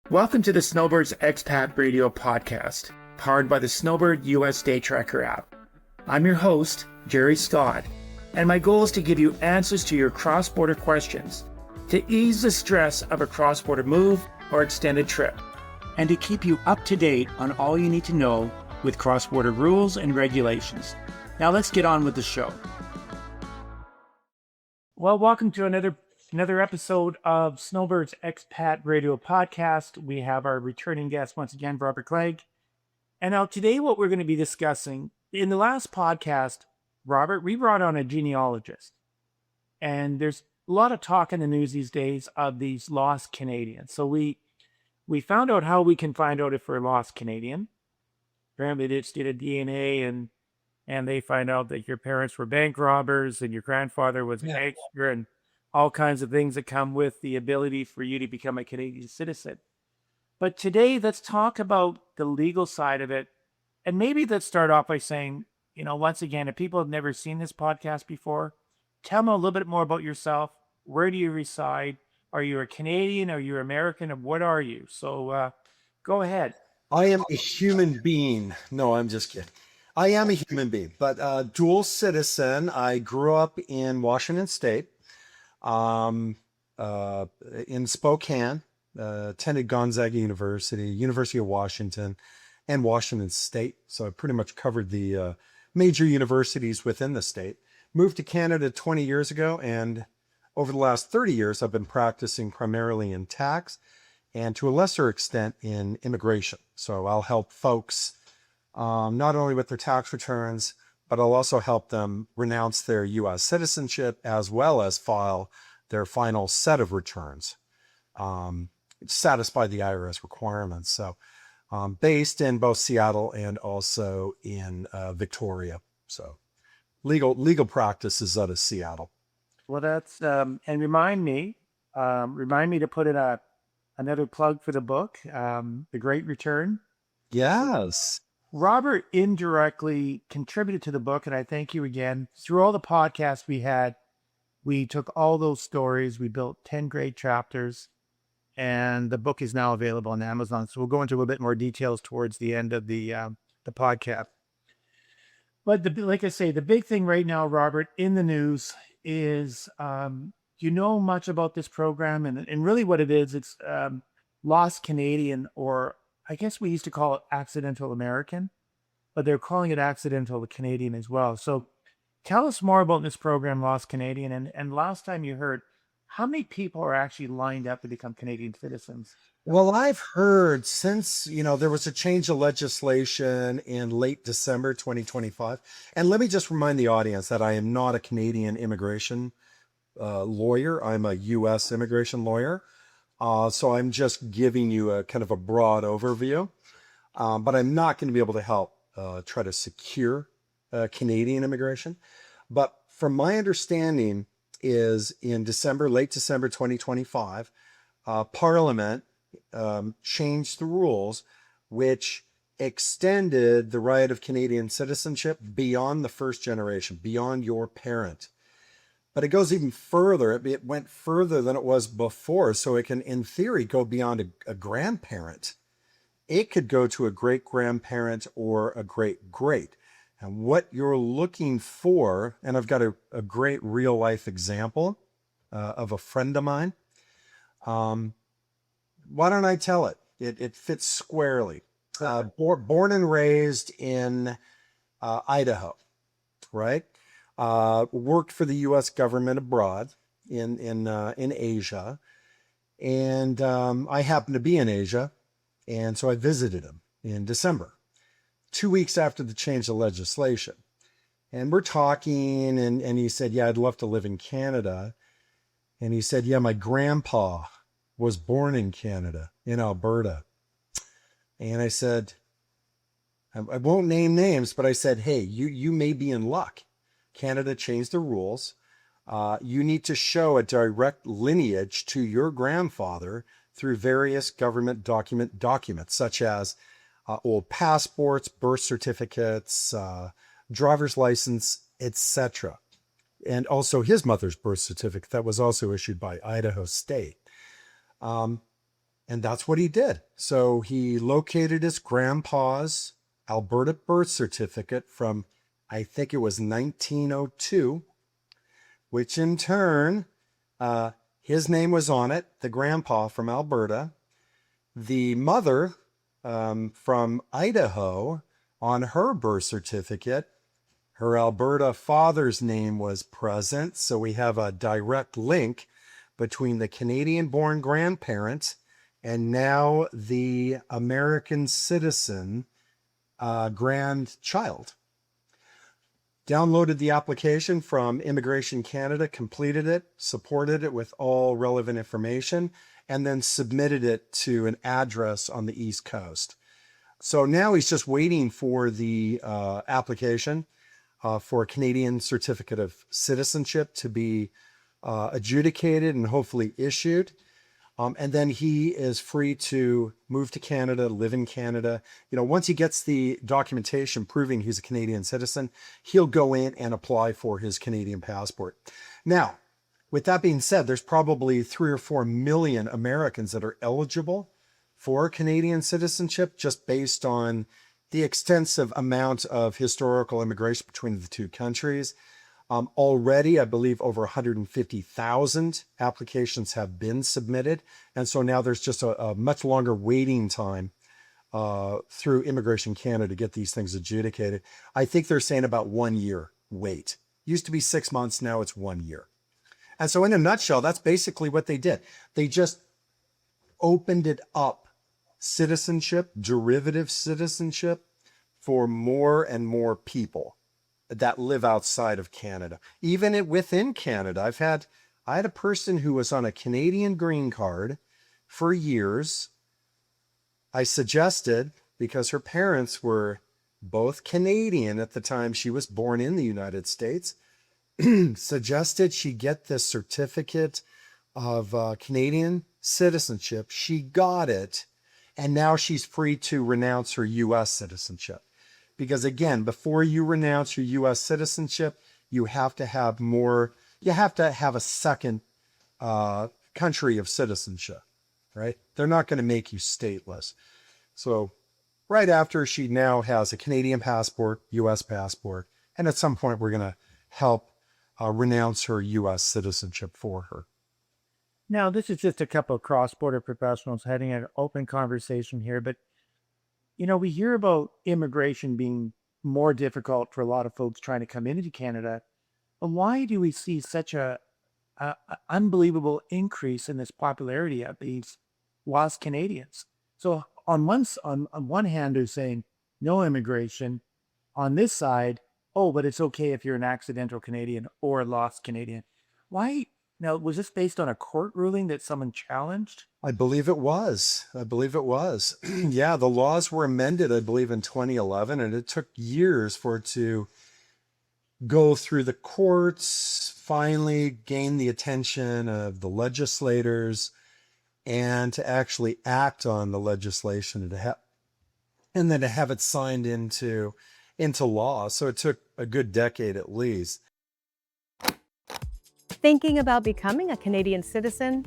Welcome to the Snowbird's Expat Radio Podcast, powered by the Snowbird US Day Tracker app. I'm your host, Gerry Scott, and my goal is to give you answers to your cross-border questions, to ease the stress of a cross-border move or extended trip, and to keep you up to date on all you need to know with cross-border rules and regulations. Now let's get on with the show. Well, welcome to another episode of Snowbird's Expat Radio Podcast. We have our returning guest once again, Robert Clegg. And now today what we're going to be discussing, in the last podcast, Robert, we brought on a genealogist. And there's a lot of talk in the news these days of these lost Canadians. So we found out how we can find out if we're a lost Canadian. Apparently they just did a DNA and they find out that your parents were bank robbers and your grandfather was an gangster and all kinds of things that come with the ability for you to become a Canadian citizen. But today, let's talk about the legal side of it. And maybe let's start off by saying, once again, if people have never seen this podcast before, tell them a little bit more about yourself. Where do you reside? Are you a Canadian? Are you American? And what are you? So go ahead. I am a human being. No, I'm just kidding. I am a human being, but dual citizen. I grew up in Washington State. In Spokane, attended Gonzaga University, University of Washington, and Washington State. So I pretty much covered the major universities within the state. Moved to Canada 20 years ago, and over the last 30 years, I've been practicing primarily in tax and to a lesser extent in immigration. So I'll help folks not only with their tax returns, but I'll also help them renounce their U.S. citizenship as well as file their final set of returns, satisfy the IRS requirements. So based in both Seattle and also in Victoria. So legal practices out of Seattle. Well, that's, and remind me to put in another plug for the book, The Great Return. Yes. Robert indirectly contributed to the book, and I thank you again. Through all the podcasts we had, we took all those stories, we built 10 great chapters, and the book is now available on Amazon. So we'll go into a little bit more details towards the end of the podcast. But like I say, the big thing right now, Robert, in the news is, you know much about this program, and really what it is, it's Lost Canadian, or I guess we used to call it accidental American, but they're calling it accidental Canadian as well. So tell us more about this program, Lost Canadian. And last time you heard, how many people are actually lined up to become Canadian citizens? Well, I've heard since, there was a change of legislation in late December 2025. And let me just remind the audience that I am not a Canadian immigration lawyer. I'm a U.S. immigration lawyer. So I'm just giving you a kind of a broad overview, but I'm not going to be able to help try to secure Canadian immigration. But from my understanding is in late December 2025, Parliament changed the rules, which extended the right of Canadian citizenship beyond the first generation, beyond your parent. But it goes even further. It went further than it was before. So it can, in theory, go beyond a grandparent. It could go to a great-grandparent or a great-great. And what you're looking for, and I've got a great real-life example of a friend of mine. Why don't I tell it? It fits squarely. Born and raised in Idaho, right? Worked for the U.S. government abroad in Asia, and I happened to be in Asia, and so I visited him in December, 2 weeks after the change of legislation, and we're talking, and he said, "Yeah, I'd love to live in Canada," and he said, "Yeah, my grandpa was born in Canada, in Alberta," and I said, I won't name names, but I said, "Hey, you may be in luck. Canada changed the rules. You need to show a direct lineage to your grandfather through various government documents, such as old passports, birth certificates, driver's license, etc. And also his mother's birth certificate that was also issued by Idaho State. And And that's what he did. So he located his grandpa's Alberta birth certificate from, I think it was 1902, which in turn, his name was on it, the grandpa from Alberta. The mother from Idaho, on her birth certificate, her Alberta father's name was present. So we have a direct link between the Canadian-born grandparent and now the American citizen grandchild. Downloaded the application from Immigration Canada, completed it, supported it with all relevant information, and then submitted it to an address on the East Coast. So now he's just waiting for the application for a Canadian certificate of citizenship to be adjudicated and hopefully issued. And then he is free to move to Canada, live in Canada. Once he gets the documentation proving he's a Canadian citizen, he'll go in and apply for his Canadian passport. Now, with that being said, there's probably 3 or 4 million Americans that are eligible for Canadian citizenship just based on the extensive amount of historical immigration between the two countries. Already, I believe over 150,000 applications have been submitted. And so now there's just a much longer waiting time through Immigration Canada to get these things adjudicated. I think they're saying about 1 year wait. Used to be 6 months, now it's 1 year. And so in a nutshell, that's basically what they did. They just opened it up, citizenship, derivative citizenship, for more and more people that live outside of Canada. Even within Canada, I had a person who was on a Canadian green card for years. I suggested, because her parents were both Canadian at the time she was born in the United States, suggested she get this certificate of Canadian citizenship. She got it, and now she's free to renounce her U.S. citizenship. Because again, before you renounce your U.S. citizenship, you have to have a second country of citizenship, right? They're not going to make you stateless. So right after, she now has a Canadian passport, U.S. passport, and at some point we're going to help renounce her U.S. citizenship for her. Now, this is just a couple of cross-border professionals having an open conversation here, but we hear about immigration being more difficult for a lot of folks trying to come into Canada. And why do we see such a unbelievable increase in this popularity of these lost Canadians? So on one hand, they're saying no immigration. On this side, oh, but it's okay if you're an accidental Canadian or a lost Canadian. Why? Now, was this based on a court ruling that someone challenged? I believe it was. Yeah, the laws were amended, I believe, in 2011, and it took years for it to go through the courts, finally gain the attention of the legislators, and to actually act on the legislation and then to have it signed into law. So it took a good decade at least. Thinking about becoming a Canadian citizen?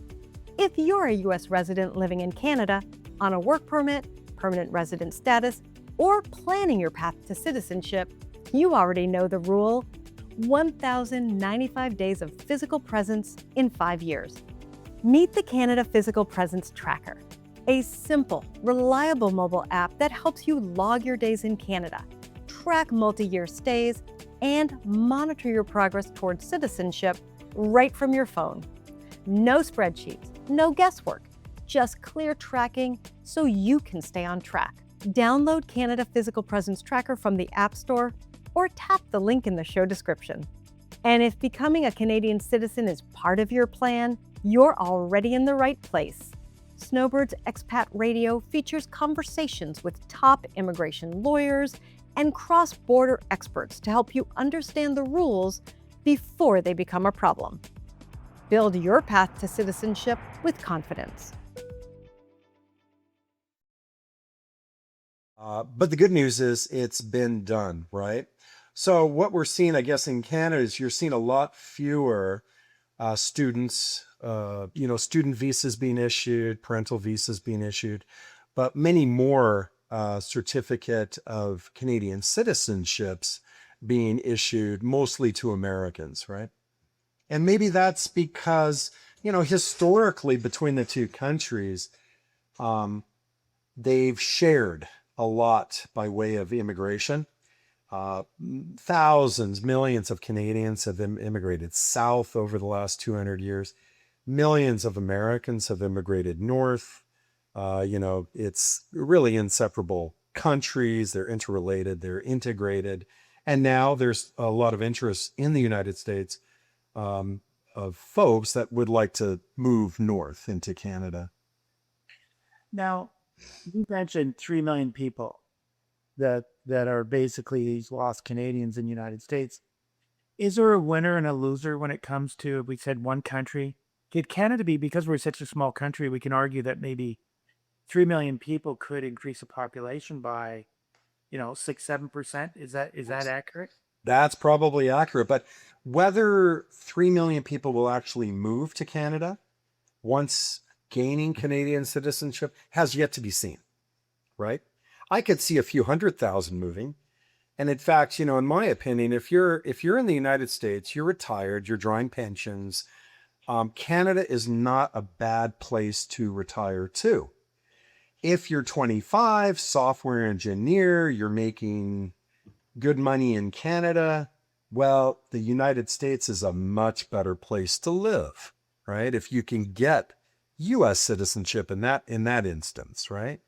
If you're a U.S. resident living in Canada on a work permit, permanent resident status, or planning your path to citizenship, you already know the rule: 1,095 days of physical presence in 5 years. Meet the Canada Physical Presence Tracker, a simple, reliable mobile app that helps you log your days in Canada, track multi-year stays, and monitor your progress towards citizenship right from your phone. No spreadsheets, no guesswork, just clear tracking so you can stay on track. Download Canada Physical Presence Tracker from the App Store or tap the link in the show description. And if becoming a Canadian citizen is part of your plan, you're already in the right place. Snowbird's Expat Radio features conversations with top immigration lawyers and cross-border experts to help you understand the rules before they become a problem. Build your path to citizenship with confidence. But the good news is it's been done, right? So what we're seeing, I guess, in Canada is you're seeing a lot fewer students student visas being issued, parental visas being issued, but many more certificate of Canadian citizenships being issued, mostly to Americans, right? And maybe that's because, historically between the two countries, they've shared a lot by way of immigration. Thousands, millions of Canadians have immigrated south over the last 200 years. Millions of Americans have immigrated north. It's really inseparable countries. They're interrelated, they're integrated. And now there's a lot of interest in the United States of folks that would like to move north into Canada. Now, you mentioned 3 million people that are basically these lost Canadians in the United States. Is there a winner and a loser when it comes to, we said one country? Could Canada be, because we're such a small country, we can argue that maybe 3 million people could increase the population by, 6-7%? Is that accurate? That's probably accurate. But whether 3 million people will actually move to Canada once gaining Canadian citizenship has yet to be seen, right? I could see a few 100,000 moving. And in fact, in my opinion, if you're in the United States, you're retired, you're drawing pensions, Canada is not a bad place to retire to. If you're 25, software engineer, you're making good money in Canada, well, the United States is a much better place to live, right? If you can get U.S. citizenship in that instance, right?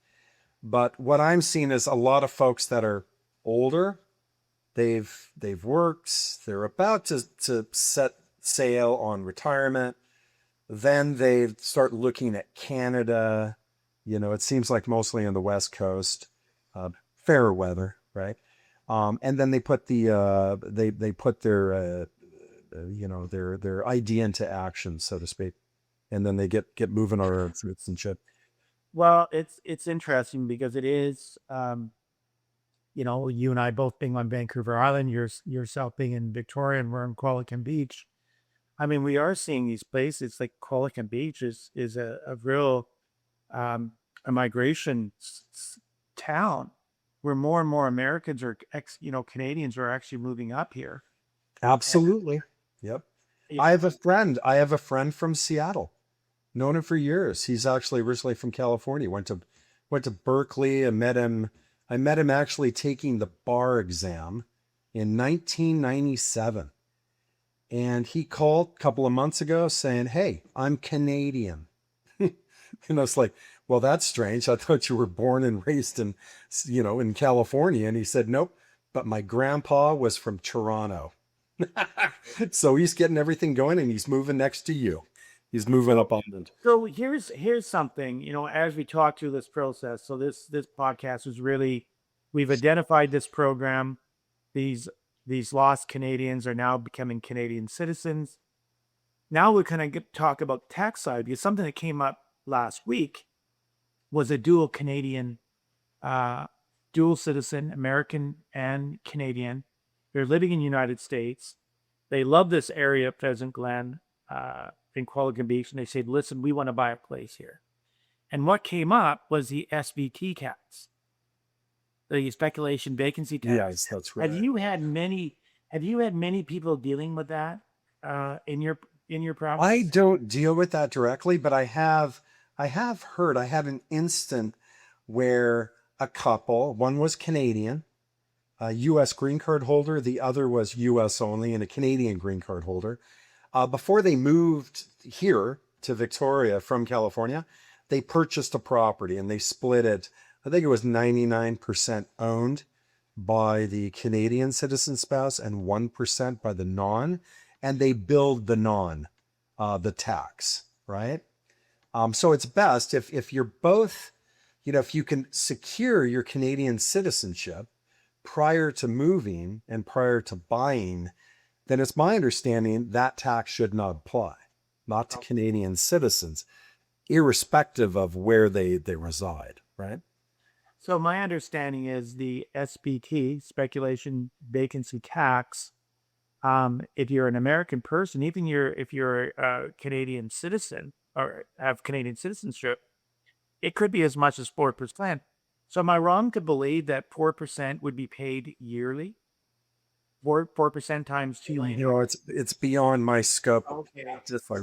But what I'm seeing is a lot of folks that are older, they've worked, they're about to set sail on retirement. Then they start looking at Canada. It seems like mostly on the West Coast, fairer weather, right? And then they put they put their their idea into action, so to speak, and then they get moving on our citizenship. Well, it's interesting because it is, you and I both being on Vancouver Island, yourself being in Victoria, and we're in Qualicum Beach. I mean, we are seeing these places like Qualicum Beach is a real a migration town where more and more Americans or Canadians are actually moving up here. Absolutely. Yep. Yeah. I have a friend from Seattle. Known him for years. He's actually originally from California. Went to Berkeley. I met him actually taking the bar exam in 1997. And he called a couple of months ago saying, "Hey, I'm Canadian." And I was like, "Well, that's strange. I thought you were born and raised in California." And he said, "Nope, but my grandpa was from Toronto." So he's getting everything going and he's moving next to you. He's moving up on it. So here's something, as we talk through this process. So this podcast is really, we've identified this program. These lost Canadians are now becoming Canadian citizens. Now we're going to talk about tax side, because something that came up last week was a dual Canadian, dual citizen, American and Canadian. They're living in the United States. They love this area, Pheasant Glen, in Qualicum Beach, and they said, "Listen, we want to buy a place here." And what came up was the SVT tax, the speculation vacancy tax. Yes, that's right. Have you had many people dealing with that in your province? I don't deal with that directly, but I have heard. I had an instant where a couple, one was Canadian, a U.S. green card holder, the other was U.S. only, and a Canadian green card holder. Before they moved here to Victoria from California, they purchased a property and they split it. I think it was 99% owned by the Canadian citizen spouse and 1% by the non, and they billed the non the tax, right? So it's best if you're both, if you can secure your Canadian citizenship prior to moving and prior to buying, then it's my understanding that tax should not apply, not to Canadian citizens, irrespective of where they reside, right? So my understanding is the SBT, speculation vacancy tax, If you're an American person, even if you're a Canadian citizen or have Canadian citizenship, it could be as much as 4%. So am I wrong to believe that 4% would be paid yearly? 4% times two. It's beyond my scope. Okay. If I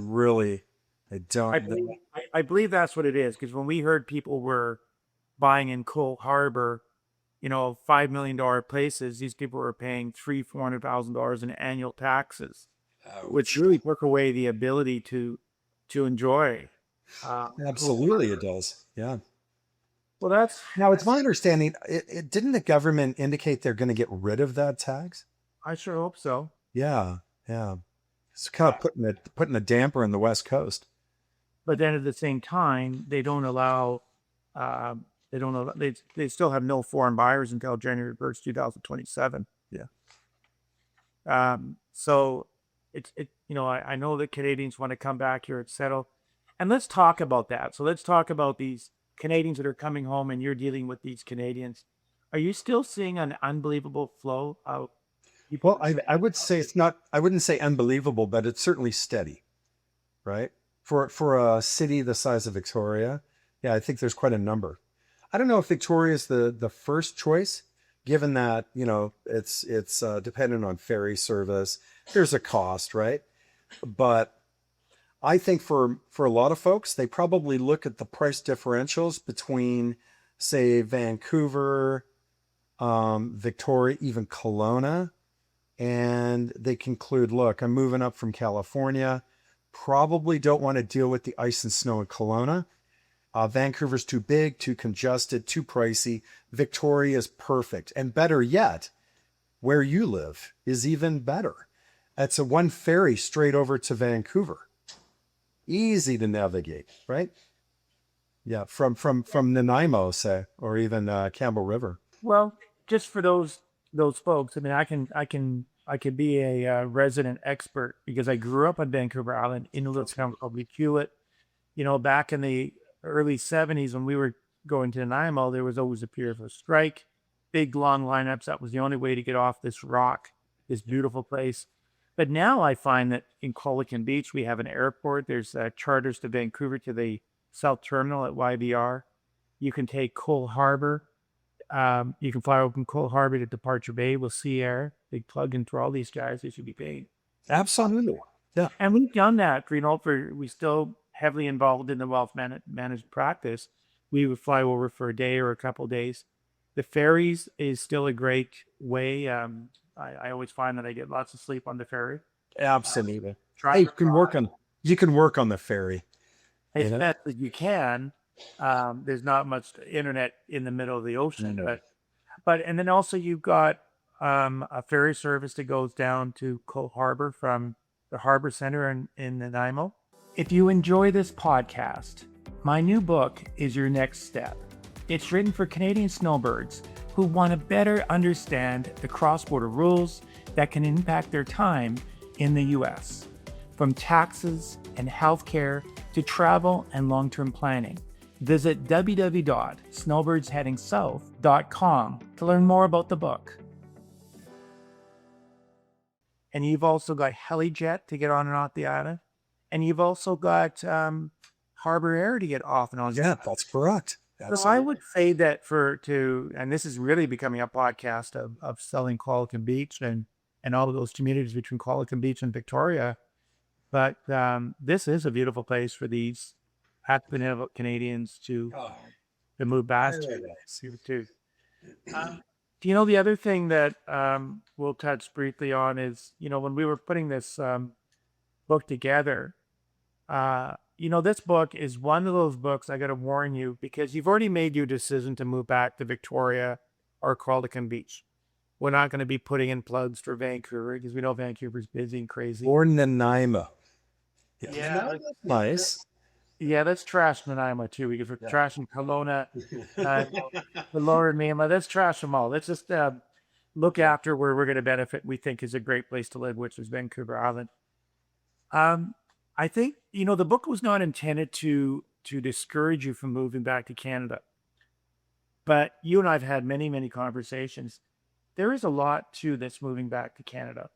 don't know. I believe that's what it is, because when we heard people were buying in Cole Harbor, $5 million places, these people were paying $400,000 in annual taxes, which really took away the ability to enjoy. Absolutely, it does. Yeah. Well, that's Now, it's my understanding, didn't the government indicate they're going to get rid of that tax? I sure hope so. Yeah, yeah. It's kind of putting a damper on the West Coast. But then at the same time, they don't allow. They don't allow. They still have no foreign buyers until January 1st, 2027. Yeah. So I know that Canadians want to come back here and settle, and let's talk about that. So let's talk about these Canadians that are coming home, and you're dealing with these Canadians. Are you still seeing an unbelievable flow of people? Well, I would say it's not. I wouldn't say unbelievable, but it's certainly steady, right? For a city the size of Victoria, yeah, I think there's quite a number. I don't know if Victoria is the first choice, given that it's dependent on ferry service. There's a cost, right? But I think for a lot of folks, they probably look at the price differentials between, say, Vancouver, Victoria, even Kelowna, and they conclude, look, I'm moving up from California. Probably don't want to deal with the ice and snow in Kelowna. Vancouver's too big, too congested, too pricey. Victoria is perfect. And better yet, where you live is even better. It's a one ferry straight over to Vancouver. Easy to navigate, right? Yeah, from Nanaimo, say, or even Campbell River. Well, just for those folks, I mean, I could be a resident expert because I grew up on Vancouver Island in a little town called Hewitt. Back in the early 70s when we were going to Nanaimo, there was always a fear of a strike, big long lineups. That was the only way to get off this rock, this beautiful place. But now I find that in Colican Beach, we have an airport. There's charters to Vancouver to the South Terminal at YVR. You can take Cole Harbor. You can fly over from Cole Harbor to Departure Bay with Sea Air. Big plug in for all these guys. They should be paid. Absolutely. Yeah. And we've done that, we still heavily involved in the wealth managed practice. We would fly over for a day or a couple of days. The ferries is still a great way. I always find that I get lots of sleep on the ferry. Absolutely. Hey, you can work on the ferry. As best as you can. There's not much internet in the middle of the ocean, and then also you've got a ferry service that goes down to Cole Harbor from the Harbor Center in Nanaimo. If you enjoy this podcast, my new book is your next step. It's written for Canadian snowbirds who want to better understand the cross-border rules that can impact their time in the U.S., from taxes and healthcare to travel and long-term planning. Visit www.snowbirdsheadingsouth.com to learn more about the book. And you've also got HeliJet to get on and off the island. And you've also got Harbor Air to get off and on. Yeah, that's correct. So I would say that and this is really becoming a podcast of selling Colican Beach and all of those communities between Colican Beach and Victoria. But this is a beautiful place for these benevolent Canadians to move back to. The other thing that we'll touch briefly on is, when we were putting this book together, this book is one of those books, I got to warn you, because you've already made your decision to move back to Victoria or Colican Beach. We're not going to be putting in plugs for Vancouver because we know Vancouver's busy and crazy. Or Nanaimo. Yeah. Nice. Yeah, let's trash Nanaimo too. Because we're trashing Kelowna, the lower mainland. Let's trash them all. Let's just look after where we're going to benefit. We think is a great place to live, which is Vancouver Island. I think the book was not intended to discourage you from moving back to Canada, but you and I've had many conversations. There is a lot to this moving back to Canada.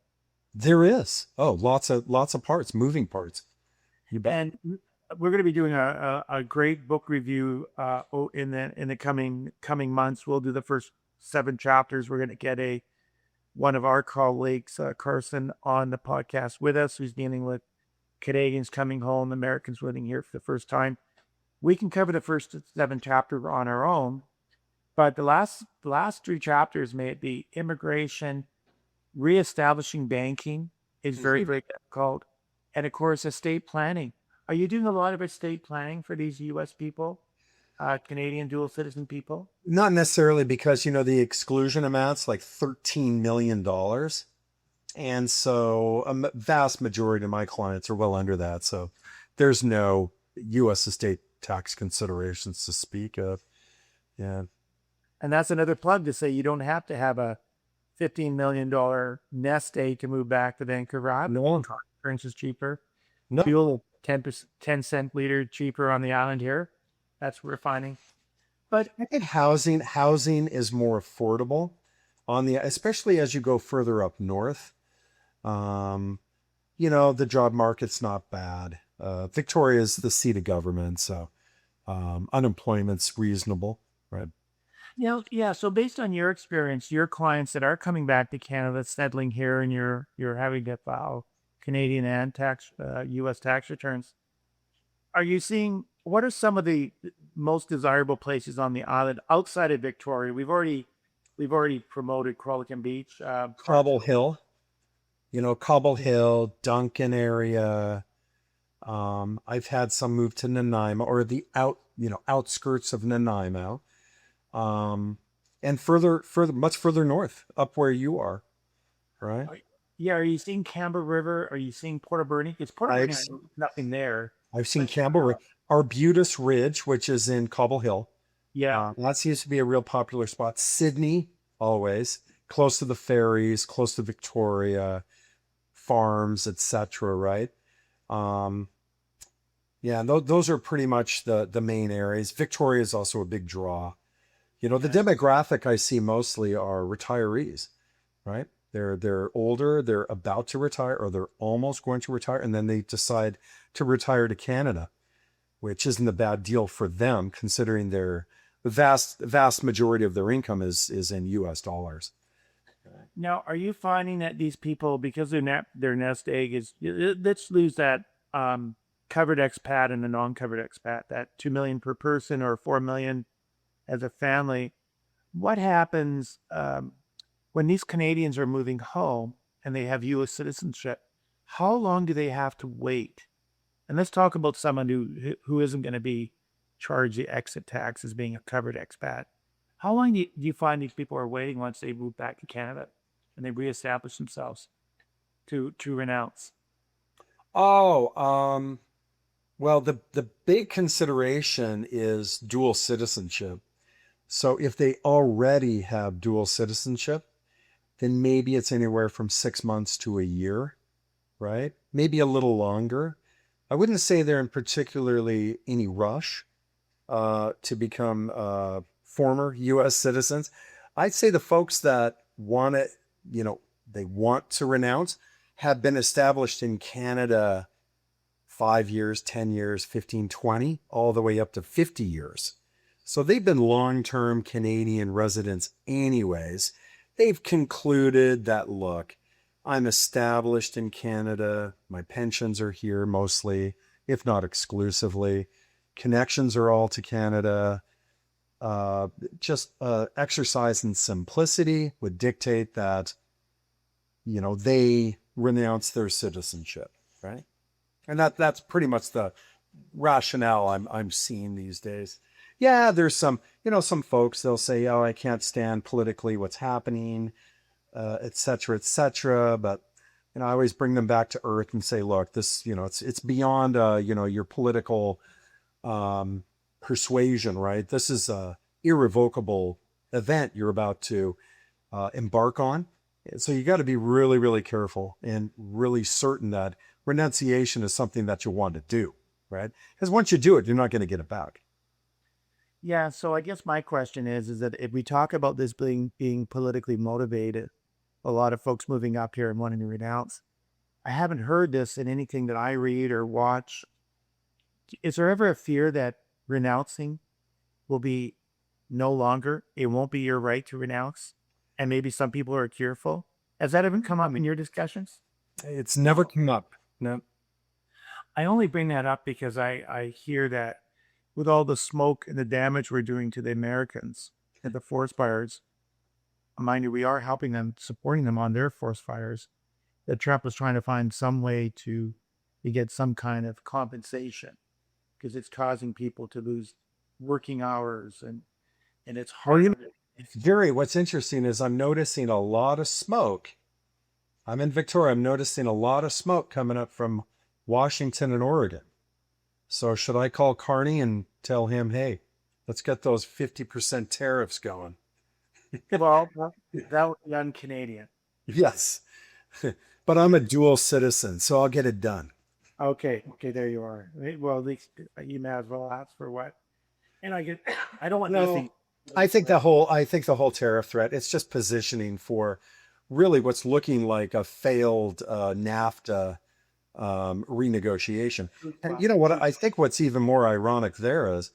There is. Oh, lots of parts, moving parts. You bet. And we're going to be doing a great book review in the coming months. We'll do the first 7 chapters. We're going to get one of our colleagues, Carson, on the podcast with us, who's dealing with Canadians coming home, Americans living here for the first time. We can cover the first 7 chapters on our own, but the last 3 chapters, may it be immigration, reestablishing banking, is very, very difficult, and of course, estate planning. Are you doing a lot of estate planning for these U.S. people, Canadian dual citizen people? Not necessarily, because the exclusion amounts like $13 million, and so a vast majority of my clients are well under that. So there's no U.S. estate tax considerations to speak of. Yeah. And that's another plug to say you don't have to have a $15 million nest egg to move back to Vancouver Island. No. Insurance is cheaper. No. Fuel 10 cent liter cheaper on the island here. That's what we're finding. But I think housing is more affordable especially as you go further up north. The job market's not bad. Victoria is the seat of government, so unemployment's reasonable, right? yeah. So based on your experience, your clients that are coming back to Canada, settling here, and you're having to file Canadian and U.S. tax returns, are you seeing what are some of the most desirable places on the island outside of Victoria? We've already promoted Crolican Beach, Cobble Hill, Cobble Hill, Duncan area. I've had some move to Nanaimo, or the outskirts of Nanaimo, and much further north, up where you are, right? Yeah, are you seeing Canberra River? Are you seeing Port Alberni? It's Port Alberni, nothing there. I've seen Canberra, Arbutus Ridge, which is in Cobble Hill. Yeah. That seems to be a real popular spot. Sydney, always close to the ferries, close to Victoria, farms, etc. Right? Yeah, those are pretty much the main areas. Victoria is also a big draw. The demographic I see mostly are retirees, right? They're older, they're about to retire, or they're almost going to retire, and then they decide to retire to Canada, which isn't a bad deal for them, considering the vast majority of their income is in U.S. dollars. Now, are you finding that these people, because their nest egg is, let's lose that covered expat and a non-covered expat, that $2 million per person or $4 million as a family, what happens when these Canadians are moving home and they have U.S. citizenship? How long do they have to wait? And let's talk about someone who isn't going to be charged the exit tax as being a covered expat. How long do you find these people are waiting once they move back to Canada and they reestablish themselves to renounce? Oh, well, the big consideration is dual citizenship. So if they already have dual citizenship, then maybe it's anywhere from 6 months to a year, right? Maybe a little longer. I wouldn't say they're in particularly any rush to become former U.S. citizens. I'd say the folks that want it, they want to renounce, have been established in Canada 5 years, 10 years, 15, 20, all the way up to 50 years. So they've been long-term Canadian residents anyways. They've concluded that, look, I'm established in Canada. My pensions are here mostly, if not exclusively. Connections are all to Canada. Just exercise in simplicity would dictate that, they renounce their citizenship, right? And that's pretty much the rationale I'm seeing these days. Yeah, there's some folks, they'll say, oh, I can't stand politically what's happening, et cetera, but I always bring them back to earth and say, look, this, it's beyond your political persuasion, right? This is a irrevocable event you're about to embark on. So you got to be really, really careful and really certain that renunciation is something that you want to do, right? Because once you do it, you're not going to get it back. Yeah, so I guess my question is that if we talk about this being politically motivated, a lot of folks moving up here and wanting to renounce. I haven't heard this in anything that I read or watch. Is there ever a fear that renouncing will be no longer? It won't be your right to renounce? And maybe some people are fearful. Has that ever come up in your discussions? It's never come up. No. I only bring that up because I hear that with all the smoke and the damage we're doing to the Americans and the forest fires, mind you, we are helping them, supporting them on their forest fires, that Trump was trying to find some way to get some kind of compensation because it's causing people to lose working hours and it's Well, hard. Gerry, what's interesting is I'm noticing a lot of smoke. I'm in Victoria. I'm noticing a lot of smoke coming up from Washington and Oregon. So should I call Carney and tell him, hey, let's get those 50% tariffs going? Well, that would be un-Canadian. Yes. But I'm a dual citizen, so I'll get it done. Okay, there you are. Well, at least you may as well ask for what. And I don't want nothing. I think the whole tariff threat, it's just positioning for really what's looking like a failed NAFTA renegotiation. And you know what? I think what's even more ironic there is,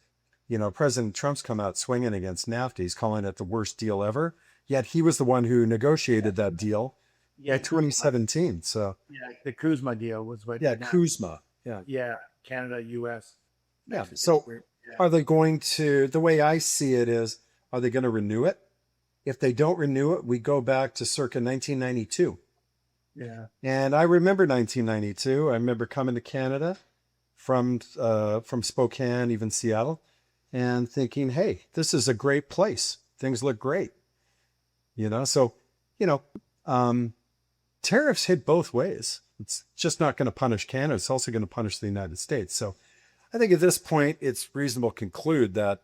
President Trump's come out swinging against NAFTA. He's calling it the worst deal ever. Yet he was the one who negotiated that deal in 2017. So the Kuzma deal was what. yeah, Kuzma. Yeah, Canada, U.S. Yeah. So are they going to, the way I see it is, are they going to renew it? If they don't renew it, we go back to circa 1992. Yeah. And I remember 1992. I remember coming to Canada from Spokane, even Seattle, and thinking, hey, this is a great place. Things look great. So, tariffs hit both ways. It's just not going to punish Canada. It's also going to punish the United States. So I think at this point, it's reasonable to conclude that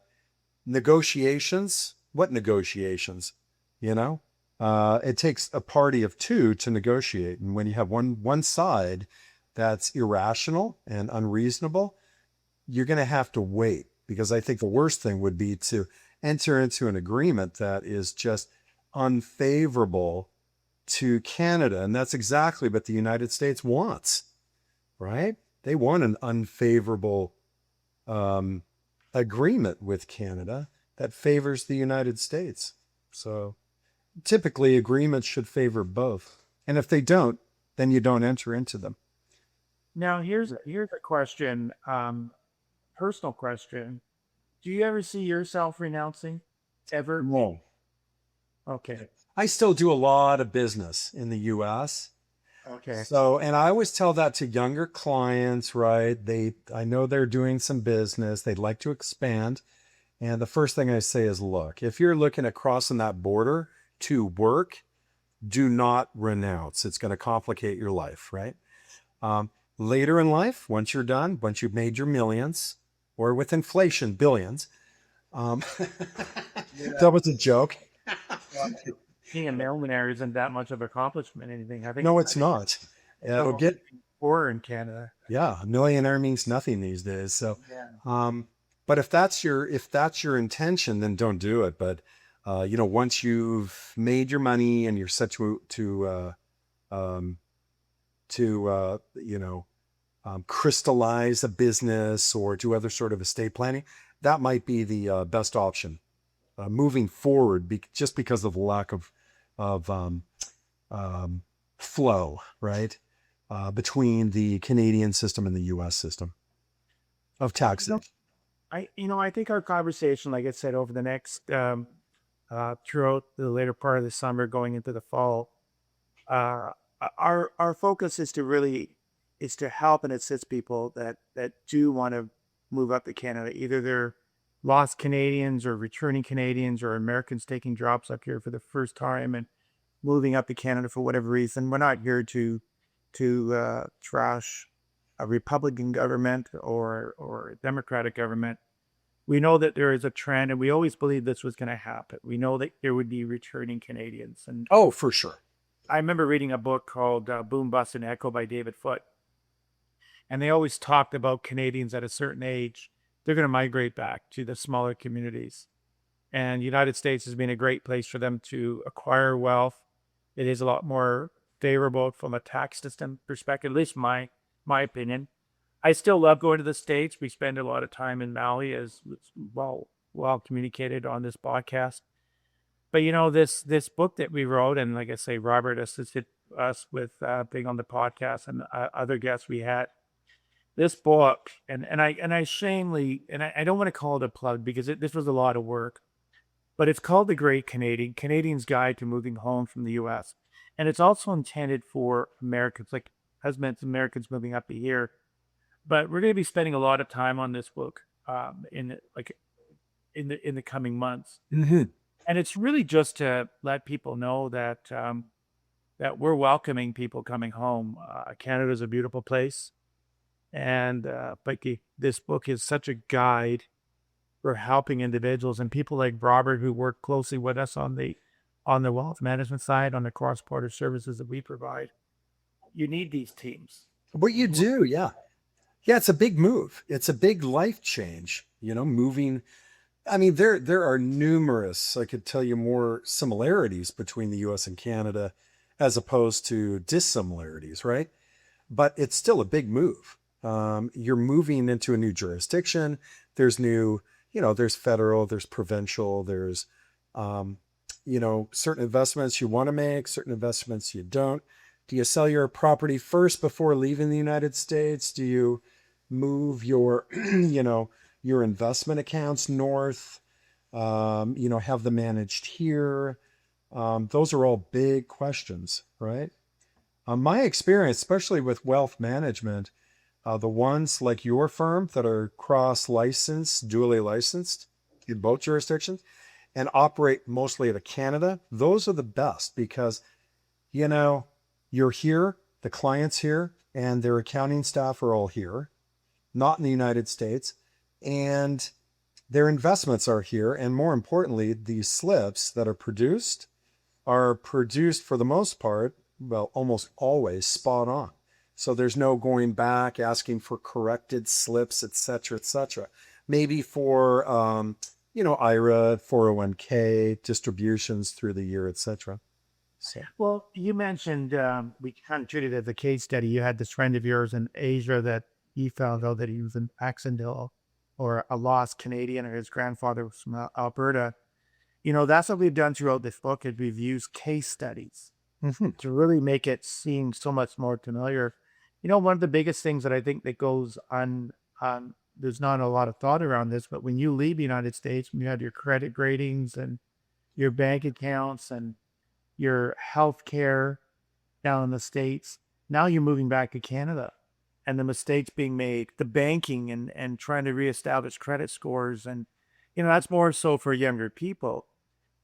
negotiations, what negotiations? It takes a party of two to negotiate. And when you have one side that's irrational and unreasonable, you're going to have to wait, because I think the worst thing would be to enter into an agreement that is just unfavorable to Canada. And that's exactly what the United States wants, right? They want an unfavorable agreement with Canada that favors the United States. So typically agreements should favor both. And if they don't, then you don't enter into them. Now, here's a question, personal question. Do you ever see yourself renouncing? Ever? No. Okay. I still do a lot of business in the U.S. Okay. So, and I always tell that to younger clients, right? I know they're doing some business. They'd like to expand. And the first thing I say is, look, if you're looking at crossing that border to work, do not renounce. It's going to complicate your life, right? Later in life, once you're done, once you've made your millions, or with inflation, billions, that was a joke. Being a millionaire isn't that much of an accomplishment, anything. I think No, it's not. It'll get poor in Canada. Yeah, a millionaire means nothing these days. So, but if that's your intention, then don't do it. But once you've made your money and you're set to crystallize a business or do other sort of estate planning, that might be the best option moving forward, just because of the lack of flow, right, between the Canadian system and the U.S. system of taxing. I think our conversation, like I said, over the next throughout the later part of the summer, going into the fall, our focus is to help and assist people that do want to move up to Canada. Either they're lost Canadians or returning Canadians or Americans taking jobs up here for the first time and moving up to Canada for whatever reason. We're not here to trash a Republican government or a Democratic government. We know that there is a trend, and we always believed this was going to happen. We know that there would be returning Canadians. And oh, for sure. I remember reading a book called Boom, Bust, and Echo by David Foote. And they always talked about Canadians at a certain age. They're going to migrate back to the smaller communities. And the United States has been a great place for them to acquire wealth, It is a lot more favorable from a tax system perspective, at least my opinion. I still love going to the States. We spend a lot of time in Maui, as it's well communicated on this podcast. But this book that we wrote, and like I say, Robert assisted us with being on the podcast, and other guests we had. This book, and I shamelessly, and I don't want to call it a plug because this was a lot of work, but it's called The Great Canadian's Guide to Moving Home from the U.S. And it's also intended for Americans, like as mentioned, Americans moving up here. But we're going to be spending a lot of time on this book in the coming months. Mm-hmm. And it's really just to let people know that that we're welcoming people coming home. Canada's a beautiful place. And this book is such a guide for helping individuals and people like Robert, who work closely with us on the wealth management side, on the cross-border services that we provide. You need these teams. What you do, yeah. Yeah, it's a big move. It's a big life change, moving. I mean, there are numerous, I could tell you more similarities between the US and Canada as opposed to dissimilarities, right? But it's still a big move. You're moving into a new jurisdiction. There's there's federal, there's provincial, there's, certain investments you want to make, certain investments you don't. Do you sell your property first before leaving the United States? Do you move your, your investment accounts north, have them managed here? Those are all big questions, right? My experience, especially with wealth management, the ones like your firm that are cross-licensed, dually licensed in both jurisdictions, and operate mostly out of Canada, those are the best because, you're here, the client's here, and their accounting staff are all here, not in the United States, and their investments are here. And more importantly, these slips that are produced for the most part, well, almost always spot on. So there's no going back, asking for corrected slips, et cetera, maybe for, IRA, 401k, distributions through the year, et cetera. So. Well, you mentioned, we kind of treated it as a case study. You had this friend of yours in Asia that he found out that he was an accidental or a lost Canadian, or his grandfather was from Alberta. That's what we've done throughout this book, is we've used case studies to really make it seem so much more familiar. One of the biggest things that I think that goes on, there's not a lot of thought around this, but when you leave the United States, when you have your credit ratings and your bank accounts and your health care down in the States, now you're moving back to Canada, and the mistakes being made, the banking and trying to reestablish credit scores. And, that's more so for younger people,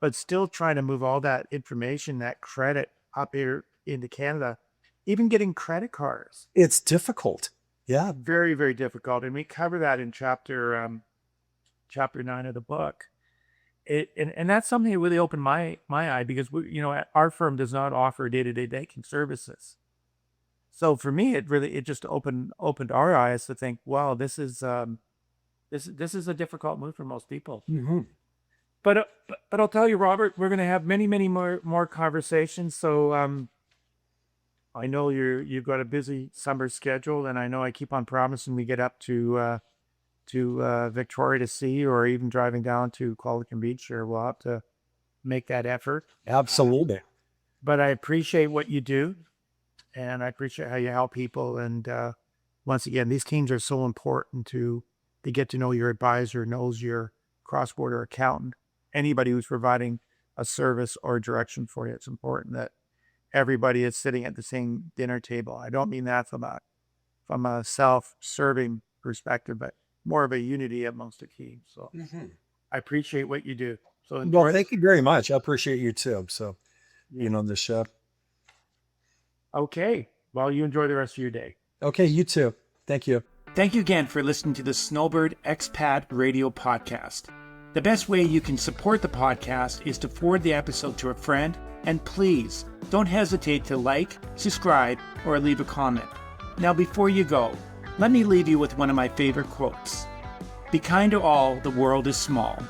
but still trying to move all that information, that credit up here into Canada. Even getting credit cards. It's difficult. Yeah. Very, very difficult. And we cover that in chapter 9 of the book. And that's something that really opened my eye, because our firm does not offer day-to-day banking services. So for me, it just opened our eyes to think, wow, this is a difficult move for most people. Mm-hmm. But I'll tell you, Robert, we're going to have many, many more conversations. So I know you've got a busy summer schedule, and I know I keep on promising we get up to Victoria to see, or even driving down to Qualicum Beach, or we'll have to make that effort. Absolutely. But I appreciate what you do, and I appreciate how you help people. And once again, these teams are so important to get to know your advisor, knows your cross-border accountant, anybody who's providing a service or direction for you. It's important that everybody is sitting at the same dinner table. I don't mean that from a self-serving perspective, but more of a unity amongst the team. So I appreciate what you do. So well, thank you very much. I appreciate you too. So being on this show. Okay. Well, you enjoy the rest of your day. Okay, you too. Thank you. Thank you again for listening to the Snowbird Expat Radio Podcast. The best way you can support the podcast is to forward the episode to a friend, and please don't hesitate to like, subscribe, or leave a comment. Now, before you go, let me leave you with one of my favorite quotes. Be kind to all, the world is small.